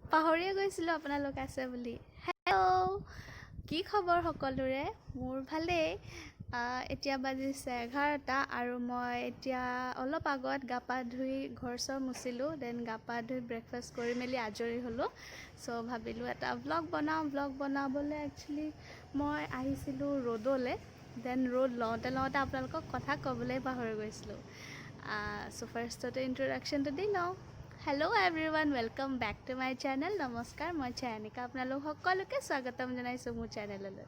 পাহৰিয়ে গৈছিলোঁ আপোনালোক আছে বুলি। হেল্ল', কি খবৰ সকলোৰে? মোৰ ভালেই। এতিয়া বাজিছে 11টা আৰু মই এতিয়া অলপ আগত গা পা ধুই ঘৰ চৰ মুচিলোঁ। দেন গা পা ধুই ব্ৰেকফাষ্ট কৰি মেলি আজৰি হ'লোঁ। চ' ভাবিলোঁ এটা ব্লগ বনাবলৈ একচুৱেলি মই আহিছিলোঁ ৰ'দলৈ। দেন ৰ'দ লওঁতে আপোনালোকক কথা ক'বলৈ পাহৰি গৈছিলোঁ। চ' ফাৰ্ষ্টতে ইন্ট্ৰডাকশ্যনটো দি লওঁ। Hello' everyone, welcome back to my channel. নমস্কাৰ, মই চায়ানিকা। আপোনালোক সকলোকে স্বাগতম জনাইছোঁ মোৰ চেনেললৈ।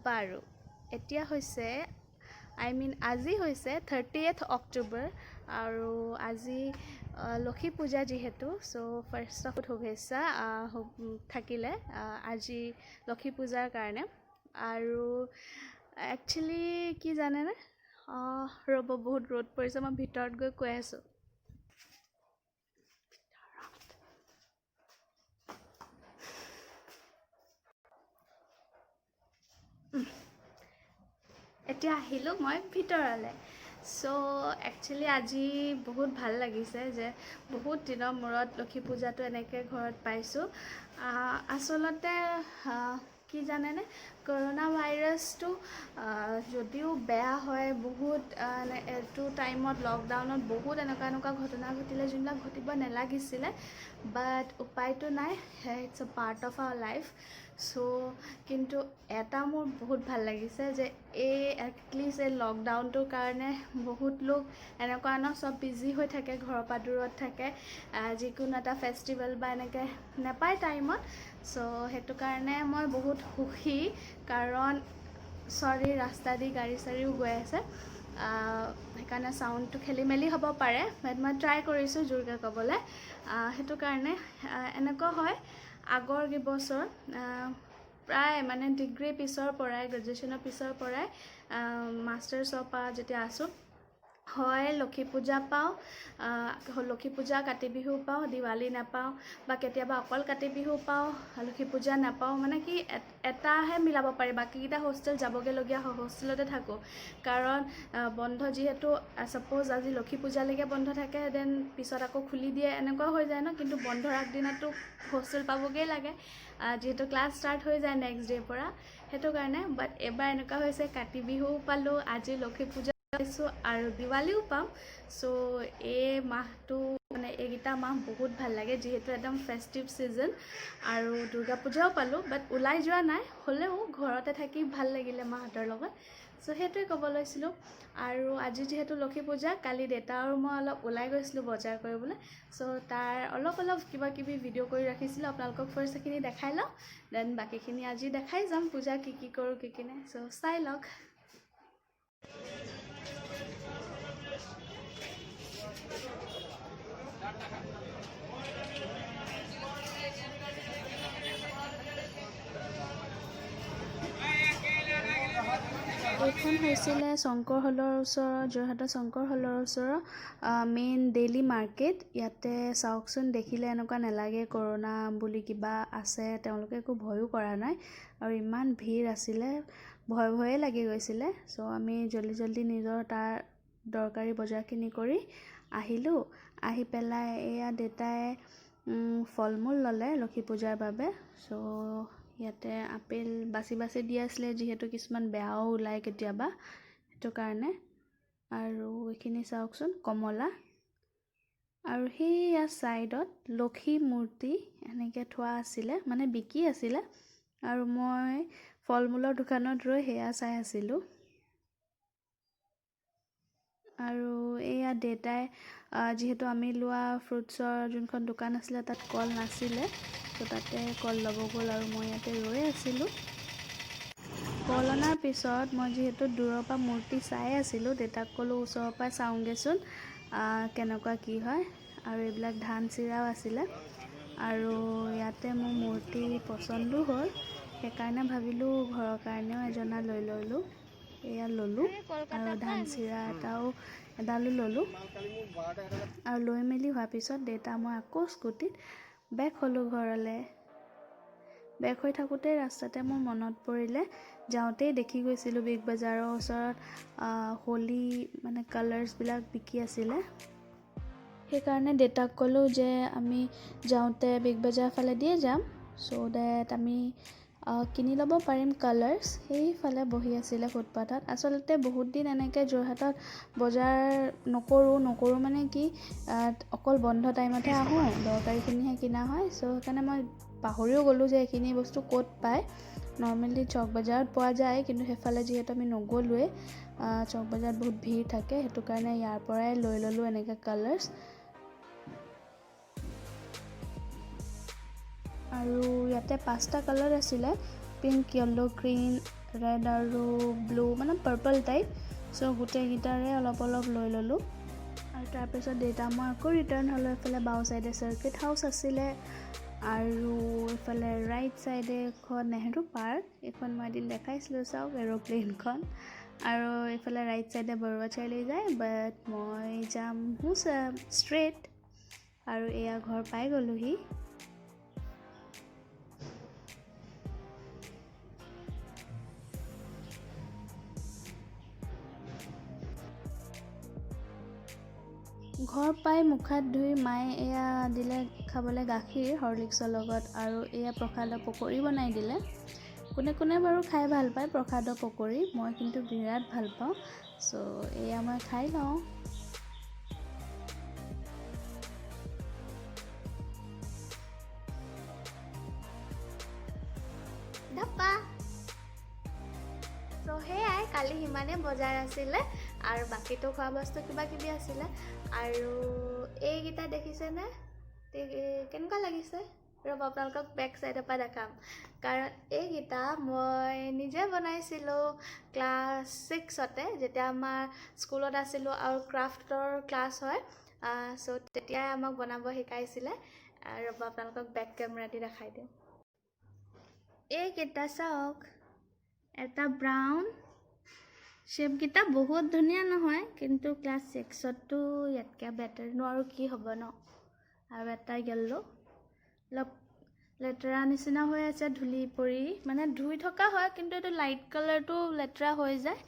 বাৰু এতিয়া হৈছে আজি হৈছে 30th অক্টোবৰ আৰু আজি লক্ষী পূজা যিহেতু। চ' ফাৰ্ষ্ট অফ শুভেচ্ছা থাকিলে আজি লক্ষী পূজাৰ কাৰণে। আৰু একচুৱেলি কি জানেনে, ৰ'ব বহুত ৰ'দ পৰিছে, মই ভিতৰত গৈ কৈ আছোঁ। এতিয়া আহিলোঁ মই ভিতৰলৈ। চ' একচুৱেলি আজি বহুত ভাল লাগিছে যে বহুত দিনৰ মূৰত লক্ষী পূজাটো এনেকৈ ঘৰত পাইছোঁ। আচলতে কি জানেনে, কৰোণা ভাইৰাছটো যদিও বেয়া হয়, বহুত এইটো টাইমত লকডাউনত বহুত এনেকুৱা ঘটনা ঘটিলে যোনবিলাক ঘটিব নালাগিছিলে। বাট উপায়টো নাই, it's a part of our life. So' কিন্তু এটা মোৰ বহুত ভাল লাগিছে যে এটলিষ্ট এই লকডাউনটোৰ কাৰণে বহুত লোক এনেকুৱা চব বিজি হৈ থাকে, ঘৰৰ পৰা দূৰত থাকে, যিকোনো এটা ফেষ্টিভেল বা এনেকৈ নাপায় টাইমত। চ' সেইটো কাৰণে মই বহুত সুখী, কাৰণ ৰাস্তা দি গাড়ী চাড়ীও গৈ আছে, সেইকাৰণে চাউণ্ডটো খেলি মেলি হ'ব পাৰে। বাট মই ট্ৰাই কৰিছোঁ জোৰকৈ ক'বলৈ। সেইটো কাৰণে এনেকুৱা হয়, আগৰ কেইবছৰ প্ৰায় ডিগ্ৰী পিছৰ পৰাই, গ্ৰেজুৱেশ্যনৰ পিছৰ পৰাই মাষ্টাৰ্ছৰ পৰা যেতিয়া আছোঁ, হয় লক্ষী পূজা পাওঁ, লক্ষী পূজা কাতি বিহু পাওঁ, দিৱালী নাপাওঁ, বা কেতিয়াবা অকল কাতি বিহু পাওঁ, লক্ষী পূজা নাপাওঁ। কি এটাহে মিলাব পাৰি, বাকীকেইটা হোষ্টেল যাবগৈলগীয়া হয়, হোষ্টেলতে থাকোঁ। কাৰণ বন্ধ যিহেতু, ছাপ'জ আজি লক্ষী পূজালৈকে বন্ধ থাকে, দেন পিছত আকৌ খুলি দিয়ে, এনেকুৱা হৈ যায় ন। কিন্তু বন্ধৰ আগদিনাতো হোষ্টেল পাবগৈ লাগে, যিহেতু ক্লাছ ষ্টাৰ্ট হৈ যায় নেক্সট ডে'ৰ পৰা। সেইটো কাৰণে বাট এবাৰ এনেকুৱা হৈছে, কাতি বিহুও পালোঁ, আজি লক্ষী পূজা পাইছোঁ আৰু দিৱালীও পাম। চ' এই মাহটো এইকেইটা মাহ বহুত ভাল লাগে, যিহেতু একদম ফেষ্টিভ ছিজন। আৰু দুৰ্গা পূজাও পালোঁ, বাট ওলাই যোৱা নাই, হ'লেও ঘৰতে থাকি ভাল লাগিলে মাহঁতৰ লগত। চ' সেইটোৱে ক'ব লৈছিলোঁ। আৰু আজি যিহেতু লক্ষী পূজা, কালি দেউতা আৰু মই অলপ ওলাই গৈছিলোঁ বজাৰ কৰিবলৈ। চ' তাৰ অলপ কিবা কিবি ভিডিঅ' কৰি ৰাখিছিলোঁ, আপোনালোকক ফাৰ্ষ্ট সেইখিনি দেখাই লওঁ, দেন বাকীখিনি আজি দেখাই যাম পূজা কি কৰোঁ কি নাই। চ' চাই লওক। এইখন হৈছিলে শংকৰ হলৰ ওচৰৰ, যোৰহাটৰ শংকৰ হলৰ ওচৰৰ মেইন ডেইলি মাৰ্কেট। ইয়াতে চাওকচোন, দেখিলে এনেকুৱা নালাগে কৰোণা বুলি কিবা আছে, তেওঁলোকে একো ভয়ো কৰা নাই। আৰু ইমান ভিৰ আছিলে, ভয়ে লাগি গৈছিলে। চ' আমি জল্দি নিজৰ তাৰ দৰকাৰী বজাৰখিনি কৰি আহিলোঁ। আহি পেলাই এয়া দেউতাই ফল মূল ল'লে লক্ষী পূজাৰ বাবে। চ' ইয়াতে আপেল বাছি দি আছিলে, যিহেতু কিছুমান বেয়াও ওলায় কেতিয়াবা, সেইটো কাৰণে। আৰু এইখিনি চাওকচোন, কমলা। আৰু সেইয়া ছাইডত লক্ষী মূৰ্তি এনেকৈ থোৱা আছিলে, বিকি আছিলে। আৰু মই ফল মূলৰ দোকানত ৰৈ সেয়া চাই আছিলোঁ। আৰু এয়া দেউতাই, যিহেতু আমি লোৱা ফ্ৰুটছৰ যোনখন দোকান আছিলে তাত কল নাছিলে, ত' তাতে কল ল'ব গ'ল আৰু মই ইয়াতে ৰৈ আছিলোঁ। কল অনাৰ পিছত মই যিহেতু দূৰৰ পৰা মূৰ্তি চাই আছিলোঁ, দেউতাক ক'লোঁ ওচৰৰ পৰা চাওঁগৈচোন কেনেকুৱা কি হয়। আৰু এইবিলাক ধান চিৰাও আছিলে। আৰু ইয়াতে মোৰ মূৰ্তি পচন্দো হ'ল, সেইকাৰণে ভাবিলোঁ ঘৰৰ কাৰণেও এজনা লৈ ল'লোঁ। এয়া ল'লোঁ, আৰু ধান চিৰা এডালো ল'লোঁ। আৰু লৈ মেলি হোৱাৰ পিছত দেউতা মই আকৌ স্কুটিত বেক হ'লোঁ ঘৰলৈ। বেক হৈ থাকোঁতে ৰাস্তাতে মোৰ মনত পৰিলে, যাওঁতেই দেখি গৈছিলোঁ বিগ বজাৰৰ ওচৰত হোলী কালাৰ্ছবিলাক বিকি আছিলে। সেইকাৰণে দেউতাক ক'লোঁ যে আমি যাওঁতে বিগ বজাৰ ফালে দিয়ে যাম, চ' ডেট আমি কিনি ল'ব পাৰিম কালাৰ্ছ। সেইফালে বহি আছিলে ফুটপাথত। আচলতে বহুত দিন এনেকৈ যোৰহাটত বজাৰ নকৰোঁ মানে কি, অকল বন্ধ টাইমতহে আহোঁ, দৰকাৰীখিনিহে কিনা হয়। চ' সেইকাৰণে মই পাহৰিও গ'লোঁ যে এইখিনি বস্তু ক'ত পায়। নৰ্মেলি চক বজাৰত পোৱা যায়, কিন্তু সেইফালে যিহেতু আমি নগ'লোৱেই, চক বজাৰত বহুত ভিৰ থাকে, সেইটো কাৰণে ইয়াৰ পৰাই লৈ ল'লোঁ এনেকৈ কালাৰ্ছ। আৰু ইয়াতে 5টা কালাৰ আছিলে, পিংক, য়েল্লো, গ্ৰীণ, ৰেড আৰু ব্লু, মানে পাৰ্পল টাইপ। চ' গোটেইকেইটাৰে অলপ অলপ লৈ ল'লোঁ। আৰু তাৰপিছত দেউতা মই আকৌ ৰিটাৰ্ণ হ'লোঁ। এইফালে বাওঁ ছাইডে চাৰ্কিট হাউচ আছিলে, আৰু এইফালে ৰাইট ছাইডে এখন নেহৰু পাৰ্ক, এইখন মই এদিন দেখাইছিলোঁ, চাওক এৰ'প্লেনখন। আৰু এইফালে ৰাইট ছাইডে বৰুৱা চাৰিআলি যায়, বাট মই যাম ষ্ট্ৰেইট। আৰু এয়া ঘৰ পাই গ'লোহি। ঘৰ পাই মুখ হাত ধুই মায়ে এয়া দিলে খাবলৈ গাখীৰ হৰলিক্সৰ লগত, আৰু এয়া প্ৰসাদৰ পকৰি বনাই দিলে। কোনে কোনে বাৰু খাই ভাল পায় প্ৰসাদৰ পকৰি, মই কিন্তু বিৰাট ভাল পাওঁ। চ' এয়া মই খাই লওঁ। ধাপ্পা। চ' সেয়াই, কালি সিমানেই বজাৰ আছিলে, আৰু বাকীতো খোৱা বস্তু কিবা কিবি আছিলে। আৰু এইকেইটা দেখিছেনে, কেনেকুৱা লাগিছে? ৰ'ব আপোনালোকক বেক ছাইডৰ পৰা দেখাম। কাৰণ এইকেইটা মই নিজে বনাইছিলোঁ ক্লাছ 6তে, যেতিয়া আমাৰ স্কুলত আছিলোঁ আৰু ক্ৰাফ্টৰ ক্লাছ হয়। চ' তেতিয়াই আমাক বনাব শিকাইছিলে। ৰ'ব আপোনালোকক বেক কেমেৰা দি দেখাই দিওঁ। এইকেইটা চাওক, এটা ব্ৰাউন, শ্বেপকেইটা বহুত ধুনীয়া নহয়, কিন্তু ক্লাছ 6ততো ইয়াতকৈ বেটাৰনো আৰু কি হ'ব ন। আৰু এটা য়েল্লো, অলপ লেতেৰা নিচিনা হৈ আছে, ধূলি পৰি, মানে ধুই থকা হয়, কিন্তু এইটো লাইট কালাৰটো লেতেৰা হৈ যায়।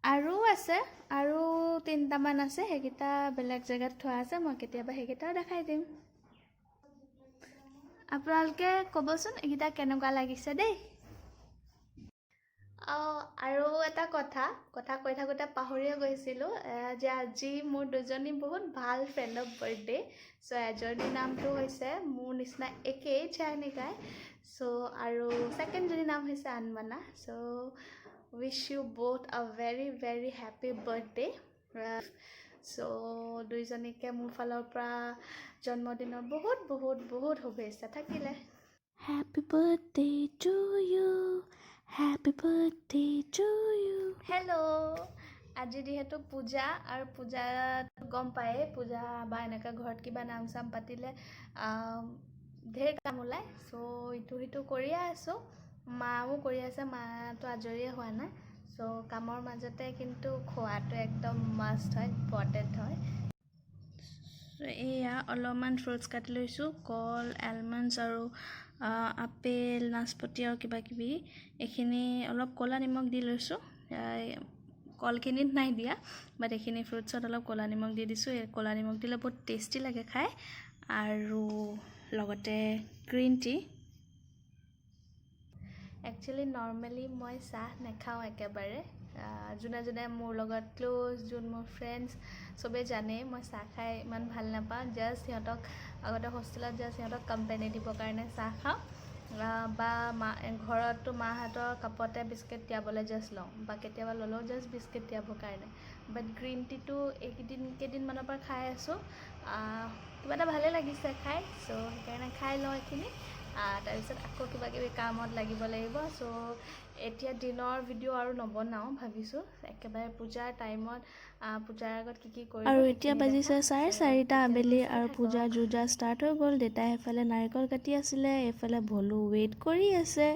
আৰু আছে, আৰু 3টামান আছে, সেইকেইটা বেলেগ জেগাত থোৱা আছে, মই কেতিয়াবা সেইকেইটাও দেখাই দিম। আপোনালোকে ক'বচোন এইকেইটা কেনেকুৱা লাগিছে দেই। আৰু এটা কথা কৈ থাকোঁতে পাহৰিয়ে গৈছিলোঁ, যে আজি মোৰ দুজনী বহুত ভাল ফ্ৰেণ্ডৰ বাৰ্থডে'। চ' এজনীৰ নামটো হৈছে মোৰ নিচিনা একেই চাৰ্নিকাই, চ' আৰু ছেকেণ্ডজনীৰ নাম হৈছে Anmana. So' wish you both a very very happy birthday. So' দুইজনীকে মোৰ ফালৰ পৰা জন্মদিনৰ বহুত বহুত বহুত শুভেচ্ছা থাকিলে। Happy birthday to you, happy birthday to you. Hello', আজি যিহেতু পূজা, আৰু পূজাত গম পায়েই, পূজা বা এনেকৈ ঘৰত কিবা নাম চাম পাতিলে ঢেৰ কাম ওলায়। চ' ইটো সিটো কৰিয়ে আছোঁ, মাও কৰি আছে, মাটো আজৰিয়ে হোৱা নাই। চ' কামৰ মাজতে কিন্তু খোৱাটো একদম মাষ্ট হয়, ইম্পৰ্টেণ্ট হয়। এয়া অলপমান ফ্ৰুটছ কাটি লৈছোঁ, কল, এলমণ্ডছ আৰু আপেল, নাচপতি আৰু কিবাকিবি। এইখিনি অলপ ক'লা নিমখ দি লৈছোঁ, কলখিনিত নাই দিয়া, বাট এইখিনি ফ্ৰুটছত অলপ ক'লা নিমখ দি দিছোঁ। এই ক'লা নিমখ দিলে বহুত টেষ্টি লাগে খাই। আৰু লগতে গ্ৰীণ টি। একচুৱেলি নৰ্মেলি মই চাহ নাখাওঁ একেবাৰে। যোনে যোনে মোৰ লগত ক্ল'জ, যোন মোৰ ফ্ৰেণ্ডছ, চবেই জানেই মই চাহ খাই ইমান ভাল নাপাওঁ। জাষ্ট সিহঁতক আগতে হোষ্টেলত সিহঁতক কোম্পানী দিবৰ কাৰণে চাহ খাওঁ, বা ঘৰতো মাহঁতৰ কাপতে বিস্কুট তিয়াবলৈ জাষ্ট লওঁ, বা কেতিয়াবা ল'লেও জাষ্ট বিস্কুট তিয়াবৰ কাৰণে। বাট গ্ৰীণ টিটো কেইদিনমানৰ পৰা খাই আছোঁ, কিবা এটা ভালেই লাগিছে খাই, চ' সেইকাৰণে খাই লওঁ এইখিনি। তাৰপিছত আকৌ কিবা কিবি কামত লাগিব লাগিব। চ' এতিয়া দিনৰ ভিডিঅ' আৰু নবনাওঁ ভাবিছোঁ, একেবাৰে পূজাৰ টাইমত, পূজাৰ আগত কি কৰিম। আৰু এতিয়া বাজিছে 4:30 আবেলি, আৰু পূজাৰ যো-জা ষ্টাৰ্ট হৈ গ'ল। দেউতাই এফালে নাৰিকল কাটি আছিলে, এইফালে ভলু ৱেইট কৰি আছে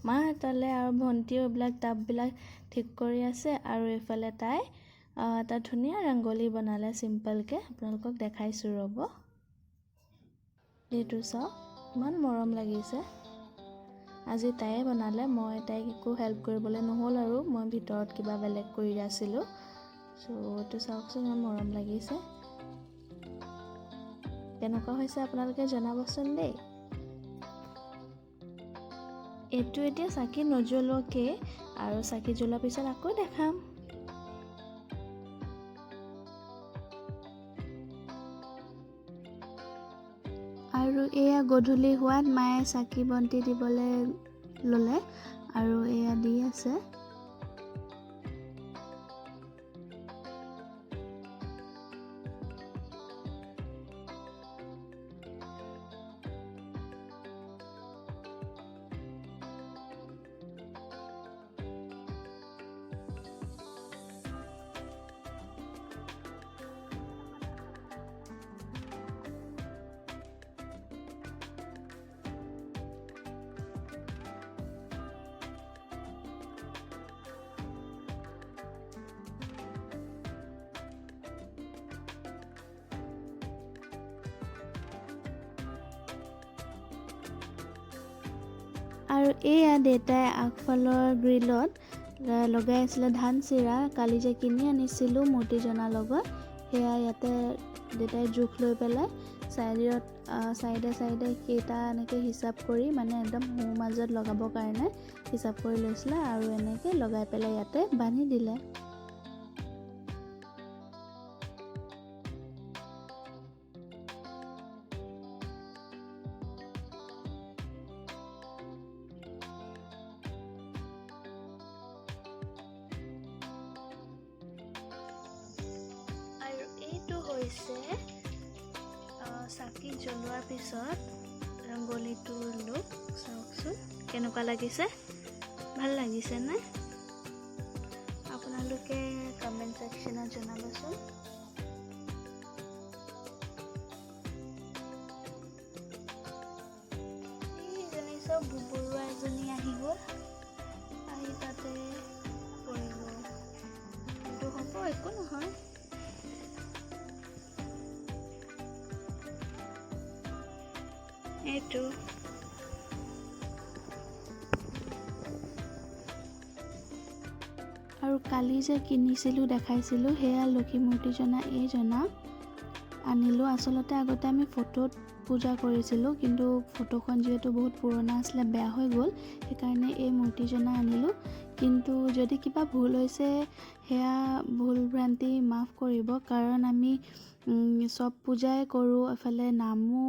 মাহঁতলে, আৰু ভণ্টিও এইবিলাক টাববিলাক ঠিক কৰি আছে। আৰু এইফালে তাই এটা ধুনীয়া ৰংগলী বনালে চিম্পলকৈ, আপোনালোকক দেখাইছোঁ ৰ'ব। এইটো চাওক, ইমান মৰম লাগিছে। আজি তাইয়ে বনালে, মই তাইক একো হেল্প কৰিবলৈ নহ'ল, আৰু মই ভিতৰত কিবা বেলেগ কৰি আছিলোঁ। চ' এইটো চাওকচোন, ইমান মৰম লাগিছে। কেনেকুৱা হৈছে আপোনালোকে জনাবচোন দেই। এইটো এতিয়া চাকি নজ্বলোৱাকৈ আৰু চাকি জ্বলোৱাৰ পিছত আকৌ দেখাম। আৰু এয়া গধূলি হোৱাত মায়ে চাকি বন্তি দিবলৈ ল'লে আৰু এয়া দি আছে। আৰু এয়া দেউতাই আগফালৰ গ্ৰিলত লগাই আছিলে ধান চিৰা। কালি যে কিনি আনিছিলোঁ মূৰ্তি জনাৰ লগত, সেয়া ইয়াতে দেউতাই জোখ লৈ পেলাই চাইডে কেইটা এনেকৈ হিচাপ কৰি মানে একদম সোঁ মাজত লগাবৰ কাৰণে হিচাপ কৰি লৈছিলে আৰু এনেকৈ লগাই পেলাই ইয়াতে বান্ধি দিলে। হৈছে চাকি জ্বলোৱাৰ পিছত ৰংগলীটোৰ লুক চাওকচোন কেনেকুৱা লাগিছে, ভাল লাগিছে নে? আপোনালোকে কমেণ্ট ছেকশ্যনত জনাবচোন। এইজনী চব বুবৰুৱা এজনী আহি গ'ল, আহি তাতে পৰিব। কিন্তু হ'ব, একো নহয়। এইটো আৰু কালি যে কিনিছিলোঁ দেখাইছিলোঁ, সেয়া লক্ষী মূৰ্তি জনা এইজনা আনিলোঁ। আচলতে আগতে আমি ফটোত পূজা কৰিছিলোঁ, কিন্তু ফটোখন যিহেতু বহুত পুৰণা আছিলে, বেয়া হৈ গ'ল, সেইকাৰণে এই মূৰ্তিজনা আনিলোঁ। কিন্তু যদি কিবা ভুল হৈছে সেয়া ভুল ভ্ৰান্তি মাফ কৰিব, কাৰণ আমি চব পূজাই কৰোঁ, এফালে নামো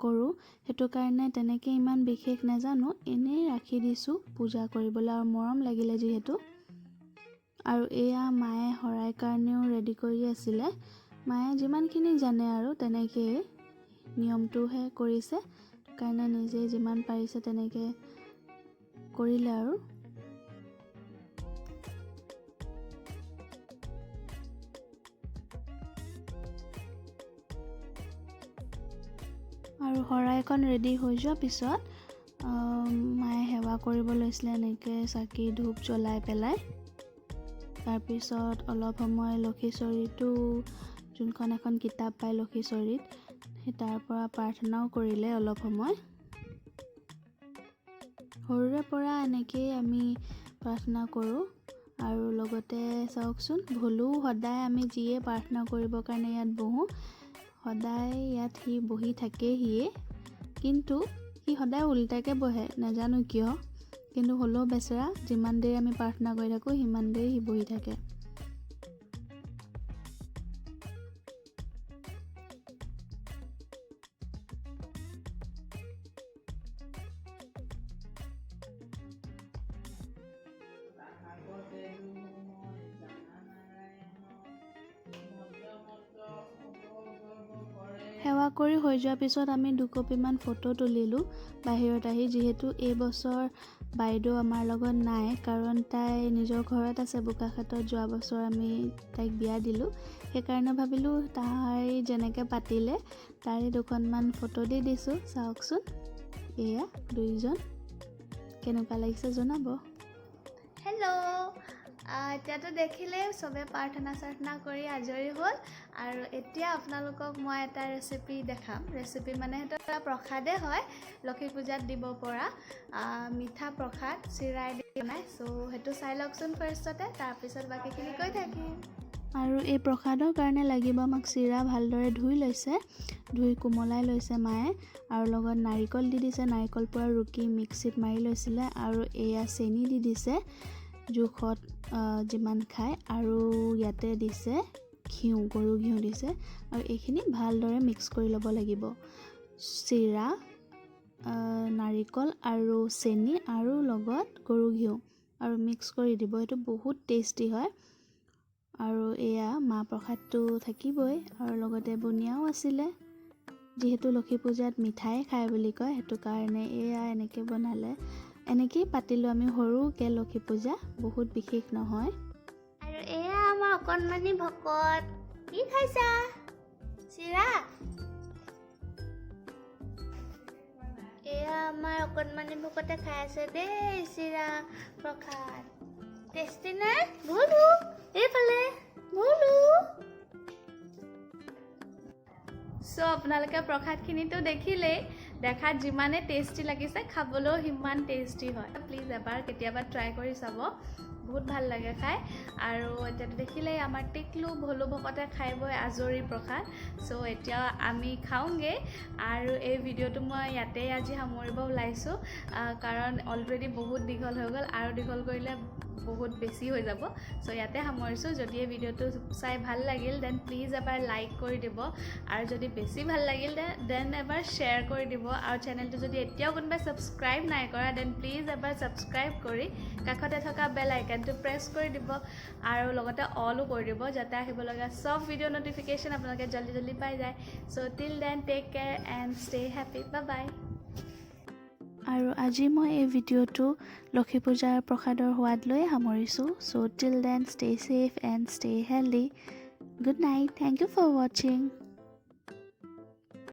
কৰোঁ, সেইটো কাৰণে তেনেকৈ ইমান বিশেষ নাজানো, এনেই ৰাখি দিছোঁ পূজা কৰিবলৈ আৰু মৰম লাগিলে যিহেতু। আৰু এয়া মায়ে শৰাই কাৰণেও ৰেডি কৰি আছিলে। মায়ে যিমানখিনি জানে আৰু তেনেকৈয়ে নিয়মটোহে কৰিছে, কাৰণে নিজে যিমান পাৰিছে তেনেকৈ কৰিলে আৰু। আৰু শৰাইখন ৰেডি হৈ যোৱাৰ পিছত মায়ে সেৱা কৰিব লৈছিলে, এনেকৈ চাকি ধূপ জ্বলাই পেলাই। তাৰপিছত অলপ সময় লক্ষীশ্বৰীটো, যোনখন এখন কিতাপ পায় লক্ষীশ্বৰীত, সেই তাৰ পৰা প্ৰাৰ্থনাও কৰিলে অলপ সময়। সৰুৰে পৰা এনেকেই আমি প্ৰাৰ্থনা কৰোঁ। আৰু লগতে চাওকচোন, ভোলো সদায় আমি যিয়ে প্ৰাৰ্থনা কৰিবৰ কাৰণে ইয়াত বহোঁ, সদায় ইয়াত সি বহি থাকেই সিয়ে, কিন্তু সি সদায় উল্টাকৈ বহে, নাজানো কিয়, কিন্তু হ'লেও বেচেৰা যিমান দেৰি আমি প্ৰাৰ্থনা কৰি থাকোঁ সিমান দেৰি সি বহি থাকে। সেৱা কৰি হৈ যোৱাৰ পিছত আমি দুকপিমান ফটো তুলিলোঁ বাহিৰত আহি, যিহেতু এইবছৰ বাইদেউ আমাৰ লগত নাই, কাৰণ তাই নিজৰ ঘৰত আছে বোকাখাতত। যোৱা বছৰ আমি তাইক বিয়া দিলোঁ, সেইকাৰণে ভাবিলোঁ তাই যেনেকৈ পাতিলে তাৰে দুখনমান ফটো দি দিছোঁ। চাওকচোন, এয়া দুইজন, কেনেকুৱা লাগিছে জনাব। হেল্ল', এতিয়াতো দেখিলে চবে প্ৰাৰ্থনা কৰি আজৰি হ'ল, আৰু এতিয়া আপোনালোকক মই এটা ৰেচিপি দেখাম। ৰেচিপি মানে সেইটো এটা প্ৰসাদে হয়, লক্ষী পূজাত দিব পৰা মিঠা প্ৰসাদ চিৰাই দি বনাই। চ' সেইটো চাই লওকচোন ফাৰ্ষ্টতে, তাৰপিছত বাকীখিনি কৈ থাকিম। আৰু এই প্ৰসাদৰ কাৰণে লাগিব আমাক চিৰা ভালদৰে ধুই লৈছে, ধুই কোমলাই লৈছে মায়ে, আৰু লগত নাৰিকল দি দিছে, নাৰিকল পুৰা ৰুকি মিক্সিত মাৰি লৈছিলে, আৰু এয়া চেনি দি দিছে জোখত যিমান খায়, আৰু ইয়াতে দিছে ঘিউ, গৰু ঘিউ দিছে, আৰু এইখিনি ভালদৰে মিক্স কৰি ল'ব লাগিব। চিৰা, নাৰিকল আৰু চেনি আৰু লগত গৰু ঘিউ আৰু মিক্স কৰি দিব। এইটো বহুত টেষ্টি হয়। আৰু এয়া মাহ প্ৰসাদটো থাকিবই, আৰু লগতে বুনিয়াও আছিলে, যিহেতু লক্ষী পূজাত মিঠাই খায় বুলি কয়, সেইটো কাৰণে এয়া এনেকৈ বনালে। এনেকেই পাতিলোঁ আমি সৰুকৈ লক্ষী পূজা, বহুত বিশেষ নহয়। আৰু এয়া আমাৰ অকণমানি ভকত, কি খাইছা? চিৰা? এয়া আমাৰ অকণমানি ভকতে খাই আছে দেই চিৰা প্ৰসাদ। টেষ্টি নে? ভুলু এইফালে ভুলু। চ' আপোনালোকে প্ৰসাদখিনিতো দেখিলেই, দেখাত যিমানে টেষ্টি লাগিছে খাবলৈও সিমান টেষ্টি হয়। প্লিজ এবাৰ কেতিয়াবা ট্ৰাই কৰি চাব, বহুত ভাল লাগে খাই। আৰু এতিয়াতো দেখিলেই আমাৰ টিকলু ভলু ভকতে খাই বৈ আজৰি প্ৰসাদ। চ' এতিয়া আমি খাওঁগৈ, আৰু এই ভিডিঅ'টো মই ইয়াতেই আজি সামৰিব ওলাইছোঁ, কাৰণ অলৰেডি বহুত দীঘল হৈ গ'ল, আৰু দীঘল কৰিলে বহুত বেছি হৈ যাব। চ' ইয়াতে সামৰিছোঁ। যদি এই ভিডিঅ'টো চাই ভাল লাগিল দেন প্লিজ এবাৰ লাইক কৰি দিব, আৰু যদি বেছি ভাল লাগিল দেন এবাৰ শ্বেয়াৰ কৰি দিব, আৰু চেনেলটো যদি এতিয়াও কোনোবাই ছাবস্ক্ৰাইব নাই কৰা দেন প্লিজ এবাৰ ছাবস্ক্ৰাইব কৰি কাষতে থকা বেল আইকনটো প্ৰেছ কৰি দিব, আৰু লগতে অলো কৰি দিব, যাতে আহিবলগা চব ভিডিঅ' ন'টিফিকেশ্যন আপোনালোকে জল্দি পাই যায়। So' till then take care and stay happy, bye bye. আৰু আজি মই এই ভিডিঅ'টো লক্ষী পূজাৰ প্ৰসাদৰ সোৱাদ লৈ সামৰিছোঁ। So' till then stay safe and stay healthy. Good night, thank you for ৱাচিং।